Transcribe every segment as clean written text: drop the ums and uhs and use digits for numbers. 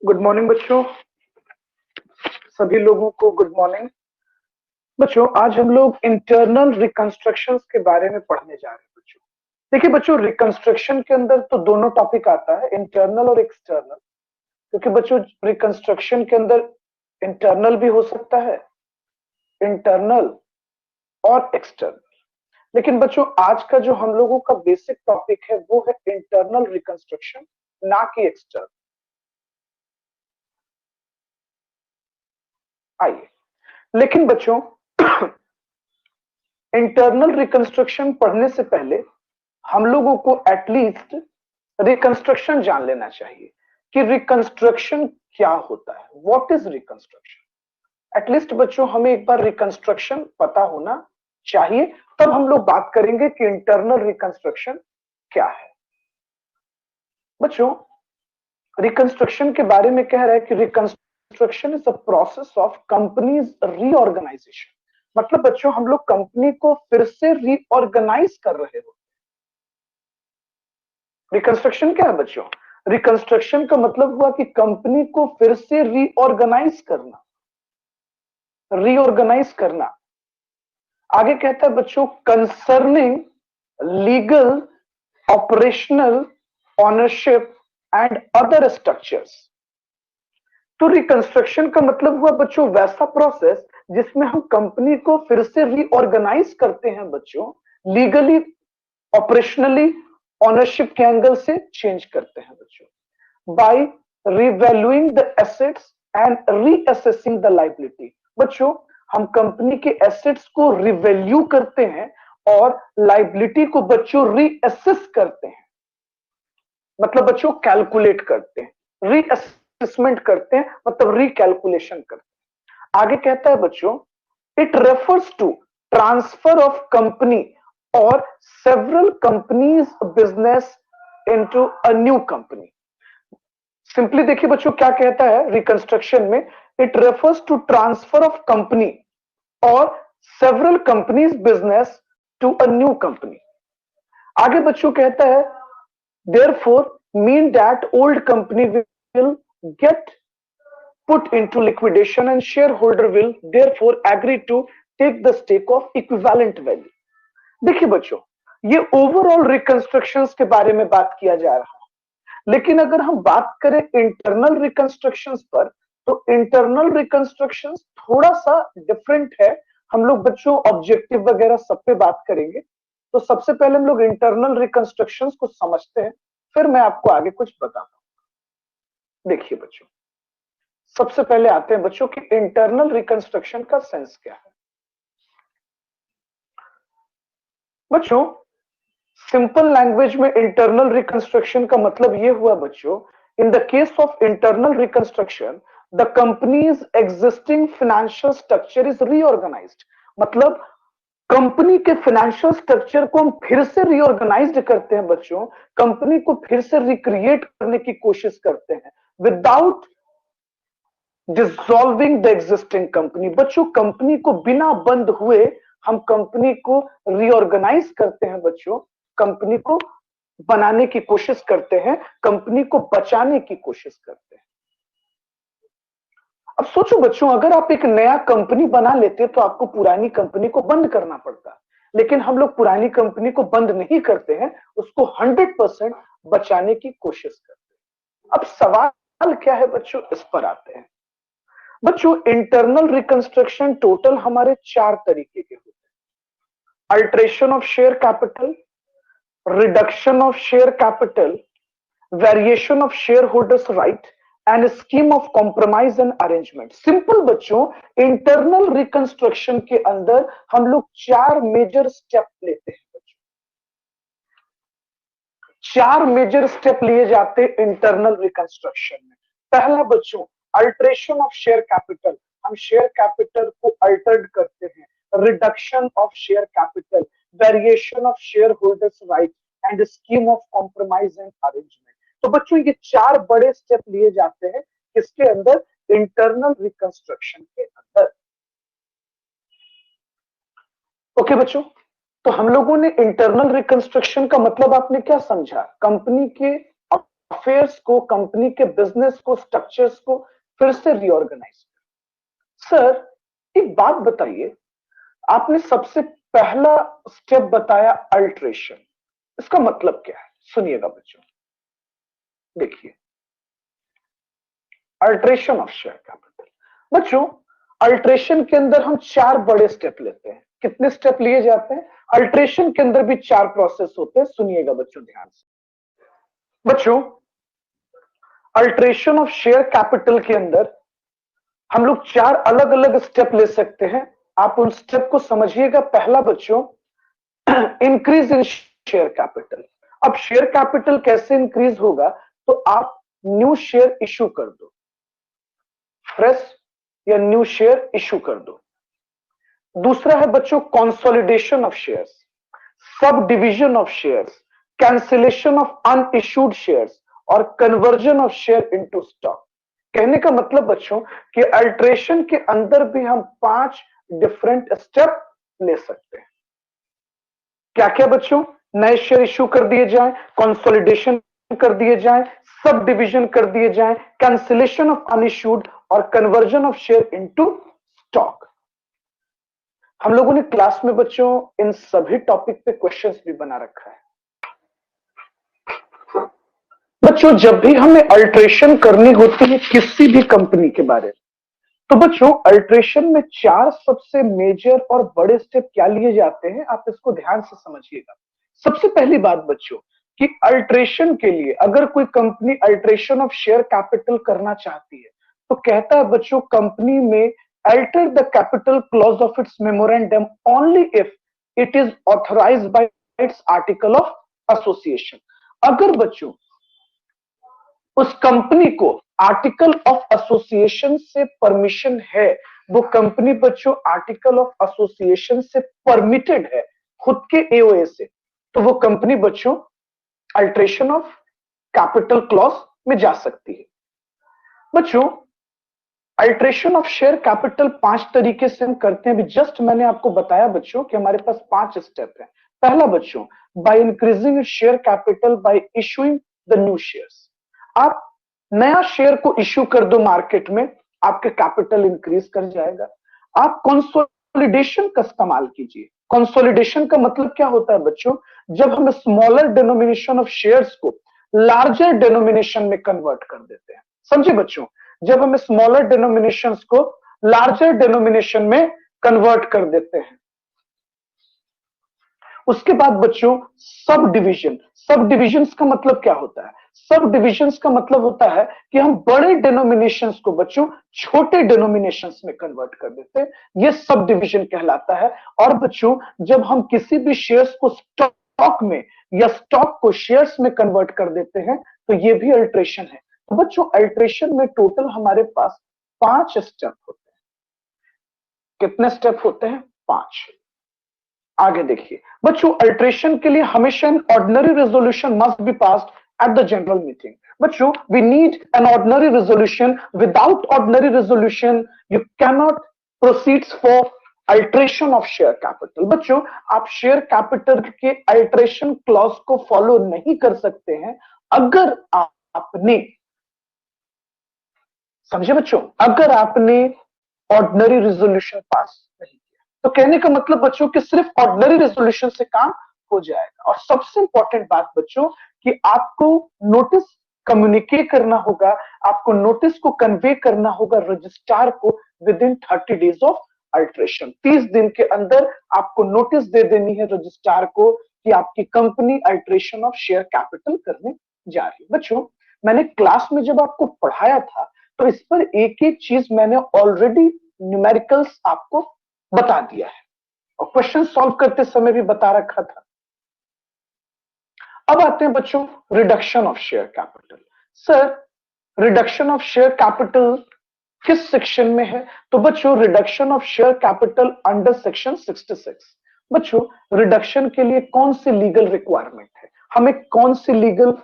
Good morning बच्चों। सभी लोगों को गुड मॉर्निंग। बच्चों आज हम लोग इंटरनल रिकंस्ट्रक्शंस के बारे में पढ़ने जा रहे हैं बच्चों। देखिए बच्चों, रिकंस्ट्रक्शन के अंदर तो दोनों टॉपिक आता है, इंटरनल और एक्सटर्नल। क्योंकि बच्चों रिकंस्ट्रक्शन के अंदर इंटरनल भी हो सकता है, इंटरनल और एक्सटर्नल। लेकिन बच्चों आज का जो हम लोगों का बेसिक टॉपिक है वो है इंटरनल रिकंस्ट्रक्शन, ना कि एक्सटर्नल। आइए, लेकिन बच्चों इंटरनल रिकंस्ट्रक्शन पढ़ने से पहले हम लोगों को एटलीस्ट रिकंस्ट्रक्शन जान लेना चाहिए कि रिकंस्ट्रक्शन क्या होता है, व्हाट इज रिकंस्ट्रक्शन। एटलीस्ट बच्चों हमें एक बार रिकंस्ट्रक्शन पता होना चाहिए, तब हम लोग बात करेंगे कि इंटरनल रिकंस्ट्रक्शन क्या है। बच्चों रिकंस्ट्रक्शन के बारे में कह रहा है कि reconstruction is a process of companies reorganisation. मतलब बच्चों हम लोग कंपनी को फिर से रीऑर्गेनाइज कर रहे हो। रिकंस्ट्रक्शन क्या है बच्चों? रिकंस्ट्रक्शन का मतलब हुआ कि कंपनी को फिर से रीऑर्गेनाइज करना, रीऑर्गेनाइज करना। आगे कहता है बच्चों concerning legal, operational, ownership and other structures. तो रिकंस्ट्रक्शन का मतलब हुआ बच्चों वैसा प्रोसेस जिसमें हम कंपनी को फिर से रीऑर्गेनाइज करते हैं बच्चों, लीगली, ऑपरेशनली, ऑनरशिप के एंगल से चेंज करते हैं बच्चों, by revaluing the assets and reassessing the liability. बच्चों हम कंपनी के एसेट्स को रिवैल्यू करते हैं और लायबिलिटी को बच्चों रीअसेस करते हैं। मतलब बच्चों कैलकुलेट करते हैं, रीअसेसमेंट करते हैं, मतलब रिकैलकुलेशन करते हैं। आगे कहता है बच्चों it refers to transfer of company और several companies business into a new company. Simply देखिए बच्चों क्या कहता है रिकंस्ट्रक्शन में, it refers to transfer of company और several companies business to a new company. आगे बच्चों कहता है therefore mean that old company will get put into liquidation and shareholder will therefore agree to take the stake of equivalent value। देखिए बच्चों ये overall reconstructions के बारे में बात किया जा रहा है, लेकिन अगर हम बात करें इंटरनल रिकंस्ट्रक्शंस पर तो इंटरनल रिकंस्ट्रक्शंस थोड़ा सा डिफरेंट है। हम लोग बच्चों ऑब्जेक्टिव वगैरह सब पे बात करेंगे, तो सबसे पहले हम लोग इंटरनल रिकंस्ट्रक्शंस को समझते हैं, फिर मैं आपको आगे कुछ बताता हूं। देखिए बच्चों सबसे पहले आते हैं बच्चों कि इंटरनल रिकंस्ट्रक्शन का सेंस क्या है। बच्चों सिंपल लैंग्वेज में इंटरनल रिकंस्ट्रक्शन का मतलब यह हुआ बच्चों, in the case of internal reconstruction the company's existing financial structure is reorganised. मतलब कंपनी के फाइनेंशियल स्ट्रक्चर को हम फिर से रीऑर्गेनाइज करते हैं बच्चों, कंपनी को फिर से रिक्रिएट करने की कोशिश करते हैं without dissolving the existing company. बच्चों कंपनी को बिना बंद हुए हम कंपनी को रीऑर्गेनाइज करते हैं बच्चों, कंपनी को बनाने की कोशिश करते हैं, कंपनी को बचाने की कोशिश करते हैं। अब सोचो बच्चों अगर आप एक नया कंपनी बना लेते तो आपको पुरानी कंपनी को बंद करना पड़ता, लेकिन हम लोग पुरानी कंपनी को बंद नहीं करते हैं, उसको 100% बचाने की कोशिश करते हैं। अब सवाल क्या है बच्चों, इस पर आते हैं। बच्चों इंटरनल रिकंस्ट्रक्शन टोटल हमारे 4 तरीके के होते हैं। Alteration of share capital, reduction of share capital, variation of share holders right and scheme of compromise and arrangement. Simple बच्चों इंटरनल रिकंस्ट्रक्शन के अंदर हम लोग 4 मेजर स्टेप लेते हैं बच्चों, 4 मेजर स्टेप लिए जाते हैं इंटरनल रिकंस्ट्रक्शन में। पहला बच्चों अल्टरेशन ऑफ शेयर कैपिटल, हम शेयर कैपिटल को अल्टर्ड करते हैं। Reduction of share capital, variation of share holders right and scheme of compromise and arrangement. तो बच्चों ये 4 बड़े स्टेप लिए जाते हैं किसके अंदर, इंटरनल रिकंस्ट्रक्शन के अंदर। ओके बच्चों, तो हम लोगों ने इंटरनल रिकंस्ट्रक्शन का मतलब आपने क्या समझा, कंपनी के अफेयर्स को, कंपनी के बिजनेस को, स्ट्रक्चर्स को फिर से रिऑर्गेनाइज। सर एक बात बताइए, आपने सबसे पहला स्टेप बताया अल्ट्रेशन, इसका मतलब क्या है? सुनिएगा बच्चों, देखिए अल्ट्रेशन ऑफ शेयर कैपिटल। बच्चों अल्ट्रेशन के अंदर हम 4 बड़े स्टेप लेते हैं। कितने स्टेप लिए जाते हैं? अल्ट्रेशन के अंदर भी 4 प्रोसेस होते हैं। सुनिएगा बच्चों ध्यान से। बच्चों अल्ट्रेशन ऑफ शेयर कैपिटल के अंदर हम लोग 4 अलग अलग स्टेप ले सकते हैं। आप उन स्टेप को समझिएगा। पहला बच्चों इंक्रीज इन शेयर कैपिटल। अब शेयर कैपिटल कैसे इंक्रीज होगा? तो आप न्यू शेयर इशू कर दो, फ्रेश या न्यू शेयर इशू कर दो। दूसरा है बच्चों consolidation of shares, subdivision of shares, cancellation of unissued shares और conversion of share into stock. कहने का मतलब बच्चों कि अल्ट्रेशन के अंदर भी हम 5 डिफरेंट स्टेप ले सकते हैं। क्या क्या बच्चों? नए शेयर इशू कर दिए जाएं, कंसोलिडेशन कर दिए जाएं, सब डिवीजन कर दिए जाएं, कैंसिलेशन ऑफ अनइश्यूड और conversion of share into stock. हम लोगों ने क्लास में बच्चों इन सभी टॉपिक पे क्वेश्चंस भी बना रखा है। बच्चों जब भी हमें अल्ट्रेशन करनी होती है किसी भी कंपनी के बारे में, तो बच्चों अल्ट्रेशन में 4 सबसे मेजर और बड़े स्टेप क्या लिए जाते हैं, आप इसको ध्यान से समझिएगा। सबसे पहली बात बच्चों कि अल्ट्रेशन के लिए अगर कोई company alteration of share capital करना चाहती है तो कहता है बच्चों कंपनी में alter the capital clause of its memorandum only if it is authorized by its article of association। अगर बच्चों उस कंपनी को आर्टिकल ऑफ एसोसिएशन से परमिशन है, वो कंपनी बच्चों आर्टिकल ऑफ एसोसिएशन से परमिटेड है खुद के एओए से, तो वो कंपनी बच्चों अल्ट्रेशन ऑफ कैपिटल क्लॉज में जा सकती है। बच्चों अल्ट्रेशन ऑफ शेयर कैपिटल 5 तरीके से हम करते हैं। अभी जस्ट मैंने आपको बताया बच्चों कि हमारे पास 5 स्टेप है। पहला बच्चों by increasing share capital by issuing the new shares. आप नया शेयर को इश्यू कर दो मार्केट में, आपके कैपिटल इंक्रीज कर जाएगा। आप कंसोलिडेशन का इस्तेमाल कीजिए। कंसोलिडेशन का मतलब क्या होता है बच्चों? जब हम स्मॉलर डिनोमिनेशन ऑफ शेयर्स को लार्जर डिनोमिनेशन में कन्वर्ट कर देते हैं। समझे बच्चों? जब हम स्मॉलर डिनोमिनेशंस को लार्जर डिनोमिनेशन में कन्वर्ट कर देते हैं। उसके बाद बच्चों सब डिविजन। सब डिविजन्स का मतलब क्या होता है? सब डिविजन्स का मतलब होता है कि हम बड़े डिनोमिनेशंस को बच्चों छोटे डिनोमिनेशंस में कन्वर्ट कर देते हैं, ये सब डिविजन कहलाता है। और बच्चों जब हम किसी भी शेयर्स को स्टॉक में या स्टॉक को शेयर्स में कन्वर्ट कर देते हैं तो ये भी अल्ट्रेशन है। तो बच्चों अल्ट्रेशन में टोटल हमारे पास 5 स्टेप होते हैं। कितने स्टेप होते हैं? 5। आगे देखिए बच्चों अल्ट्रेशन के लिए हमेशा an ordinary resolution must be passed at the general meeting। बच्चों we need an ordinary resolution, without ordinary resolution you cannot proceed for alteration of share capital. बच्चों आप शेयर कैपिटल के अल्ट्रेशन क्लॉज को follow नहीं कर सकते हैं अगर आपने, समझे बच्चों, अगर आपने ऑर्डिनरी रेजोल्यूशन पास नहीं किया। तो कहने का मतलब बच्चों कि सिर्फ ऑर्डिनरी रेजोल्यूशन से काम हो जाएगा। और सबसे इंपॉर्टेंट बात बच्चों कि आपको नोटिस कम्युनिकेट करना होगा, आपको नोटिस को कन्वे करना होगा रजिस्ट्रार को with in 30 days of alteration. 30 दिन के अंदर आपको नोटिस दे देनी है रजिस्ट्रार को कि आपकी company alteration of share capital करने जा रही है। बच्चों मैंने क्लास में जब आपको पढ़ाया था तो इस पर एक एक चीज मैंने ऑलरेडी न्यूमेरिकल्स आपको बता दिया है और क्वेश्चन सॉल्व करते समय भी बता रखा था। अब आते हैं बच्चों reduction of share capital. Sir reduction of share capital किस सेक्शन में है? तो बच्चों reduction of share capital under section 66। बच्चों रिडक्शन के लिए कौन सी लीगल रिक्वायरमेंट है, हमें कौन सी लीगल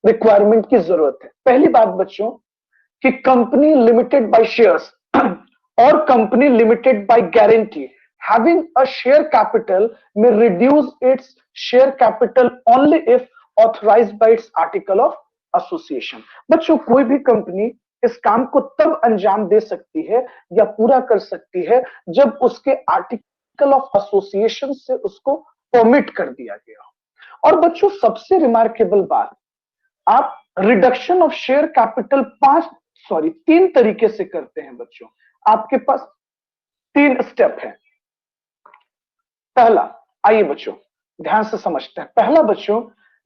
रिक्वायरमेंट की जरूरत है? पहली बात बच्चों कि कंपनी लिमिटेड बाय शेयर्स और company limited by guarantee having a share capital may reduce its share capital only if authorized by its article of association. बच्चों कोई भी कंपनी इस काम को तब अंजाम दे सकती है या पूरा कर सकती है जब उसके आर्टिकल ऑफ एसोसिएशन से उसको परमिट कर दिया गया हो। और बच्चों सबसे रिमार्केबल बात, आप रिडक्शन ऑफ शेयर कैपिटल तीन तरीके से करते हैं बच्चों। आपके पास तीन स्टेप है। पहला, आइए बच्चों ध्यान से समझते हैं। पहला बच्चों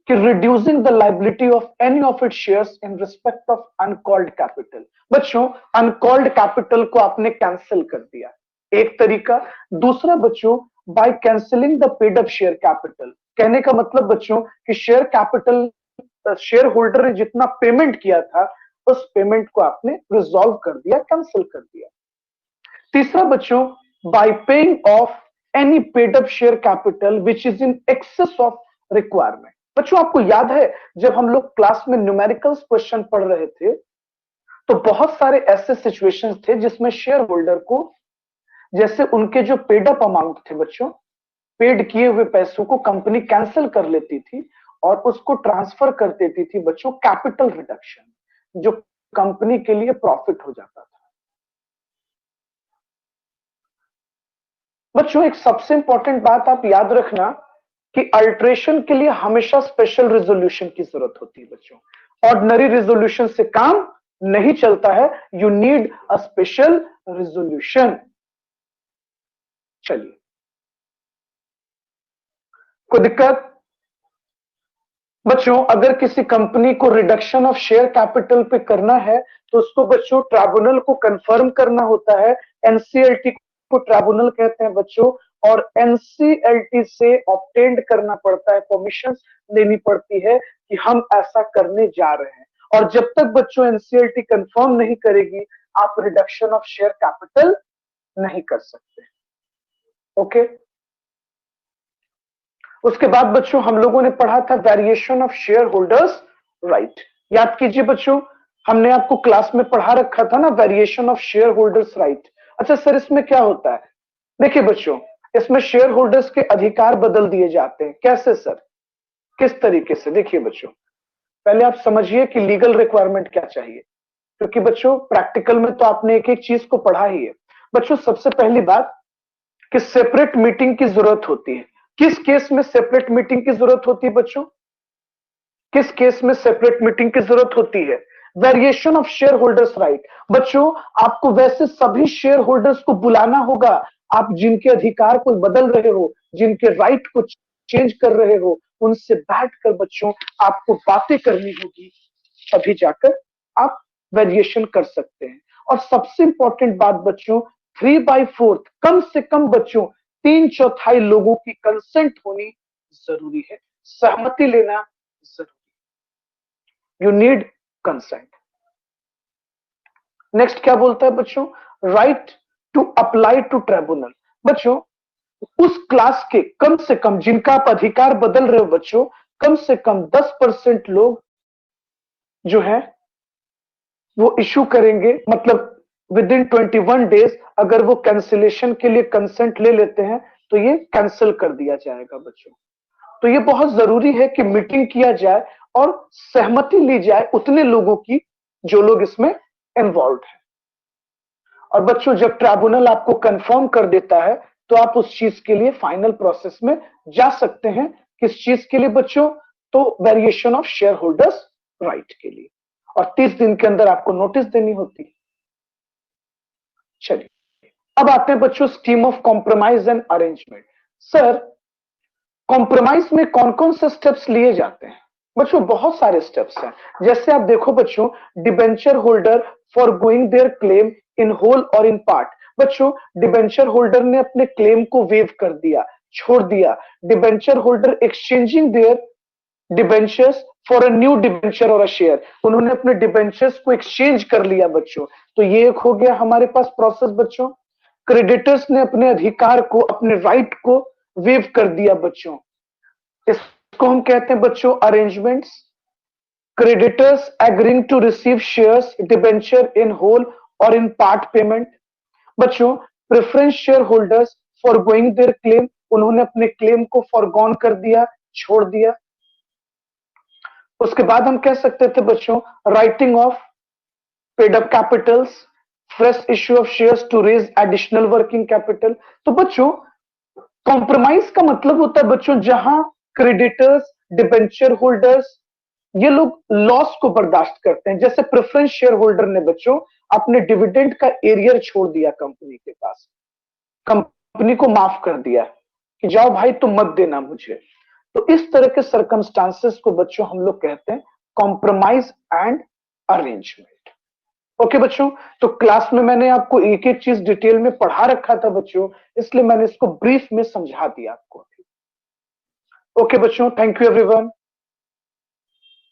कि reducing the liability of any of it shares in respect of uncalled capital. बच्चों अनकॉल्ड कैपिटल को आपने कैंसिल कर दिया, एक तरीका। दूसरा बच्चों, by cancelling the paid up share capital. कहने का मतलब बच्चों कि शेयर कैपिटल, शेयर होल्डर ने जितना पेमेंट किया था उस पेमेंट को आपने रिजॉल्व कर दिया, कैंसिल कर दिया। तीसरा बच्चों, bye paying off any paid up share capital which is in excess of requirement. बच्चों आपको याद है जब हम लोग क्लास में न्यूमेरिकल्स क्वेश्चन पढ़ रहे थे तो बहुत सारे ऐसे सिचुएशंस थे जिसमें शेयर होल्डर को, जैसे उनके जो पेड अप अमाउंट थे बच्चों, पेड किए हुए पैसों को कंपनी कैंसिल कर लेती थी और उसको ट्रांसफर कर देती थी बच्चों कैपिटल रिडक्शन, जो कंपनी के लिए प्रॉफिट हो जाता था। बच्चों एक सबसे इंपॉर्टेंट बात आप याद रखना कि अल्ट्रेशन के लिए हमेशा स्पेशल रेजोल्यूशन की जरूरत होती है बच्चों। ऑर्डिनरी रेजोल्यूशन से काम नहीं चलता है, you need a special resolution. चलिए, कोई दिक्कत? बच्चों अगर किसी कंपनी को रिडक्शन ऑफ शेयर कैपिटल पे करना है तो उसको बच्चों ट्राइब्यूनल को कंफर्म करना होता है। एनसीएलटी को ट्राइब्यूनल कहते हैं बच्चों, और एनसीएलटी से ऑब्टेन्ड करना पड़ता है, परमिशन लेनी पड़ती है कि हम ऐसा करने जा रहे हैं। और जब तक बच्चों एनसीएलटी कंफर्म नहीं करेगी आप रिडक्शन ऑफ शेयर कैपिटल नहीं कर सकते। ओके, उसके बाद बच्चों हम लोगों ने पढ़ा था variation of share holders right. याद कीजिए बच्चों, हमने आपको क्लास में पढ़ा रखा था ना variation of share holders right. अच्छा सर इसमें क्या होता है? देखिए बच्चों, इसमें शेयर होल्डर्स के अधिकार बदल दिए जाते हैं। कैसे सर, किस तरीके से? देखिए बच्चों, पहले आप समझिए कि लीगल रिक्वायरमेंट क्या चाहिए, क्योंकि बच्चों प्रैक्टिकल में तो आपने एक एक चीज को पढ़ा ही है। बच्चों सबसे पहली बात कि सेपरेट मीटिंग की जरूरत होती है। किस केस में सेपरेट मीटिंग की जरूरत होती है बच्चों? किस केस में सेपरेट मीटिंग की जरूरत होती है? Variation of share holders right. बच्चों आपको वैसे सभी शेयर होल्डर्स को बुलाना होगा, आप जिनके अधिकार को बदल रहे हो, जिनके राइट को चेंज कर रहे हो, उनसे बैठकर बच्चों आपको बातें करनी होगी, तभी जाकर आप वेरिएशन कर सकते हैं। और सबसे इंपॉर्टेंट बात बच्चों, 3/4 कम से कम बच्चों 3/4 लोगों की कंसेंट होनी जरूरी है, सहमति लेना जरूरी। You need consent. नेक्स्ट क्या बोलता है बच्चों? Right to apply to tribunal. बच्चों उस क्लास के कम से कम जिनका आप अधिकार बदल रहे हो बच्चों, कम से कम 10% लोग जो है वो इशू करेंगे, मतलब विद इन 21 डेज अगर वो कैंसिलेशन के लिए कंसेंट ले लेते हैं तो ये कैंसिल कर दिया जाएगा बच्चों। तो ये बहुत जरूरी है कि मीटिंग किया जाए और सहमति ली जाए उतने लोगों की जो लोग इसमें इन्वॉल्व हैं। और बच्चों जब ट्राइब्यूनल आपको कंफर्म कर देता है तो आप उस चीज के लिए फाइनल प्रोसेस में जा सकते हैं। किस चीज के लिए बच्चों? तो variation of share holders right के लिए, और 30 दिन के अंदर आपको नोटिस देनी होती है। चलिए अब आते हैं बच्चों scheme of compromise and arrangement. Sir compromise में कौन कौन से स्टेप्स लिए जाते हैं? बच्चों बहुत सारे स्टेप्स हैं। जैसे आप देखो बच्चों, debenture holder forgoing their claim in whole और इन पार्ट। बच्चों डिबेंचर होल्डर ने अपने क्लेम को वेव कर दिया, छोड़ दिया। Debenture holder exchanging their debentures for a new debenture और अ शेयर, उन्होंने अपने डिबेंचर्स को एक्सचेंज कर लिया बच्चों। तो ये एक हो गया हमारे पास प्रोसेस बच्चों। क्रेडिटर्स ने अपने अधिकार को, अपने राइट को वेव कर दिया बच्चों, इसको हम कहते हैं बच्चों arrangements. Creditors agreeing to receive shares debenture in whole और इन पार्ट पेमेंट। बच्चों preference share holders forgoing their claim, उन्होंने अपने क्लेम को फॉरगॉन कर दिया, छोड़ दिया। उसके बाद हम कह सकते थे बच्चों writing off paid up capitals, fresh issue of shares to raise additional working capital. तो बच्चों कॉम्प्रोमाइज का मतलब होता है बच्चों जहां क्रेडिटर्स, डिबेंचर होल्डर्स, ये लोग लॉस को बर्दाश्त करते हैं। जैसे प्रेफरेंस शेयर होल्डर ने बच्चों अपने डिविडेंड का एरियर छोड़ दिया कंपनी के पास, कंपनी को माफ कर दिया कि जाओ भाई तुम मत देना मुझे। तो इस तरह के सरकमस्टांसेस को बच्चों हम लोग कहते हैं कॉम्प्रोमाइज एंड अरेंजमेंट। ओके बच्चों, तो क्लास में मैंने आपको एक एक चीज डिटेल में पढ़ा रखा था बच्चों, इसलिए मैंने इसको ब्रीफ में समझा दिया आपको। ओके बच्चों, थैंक यू एवरीवन।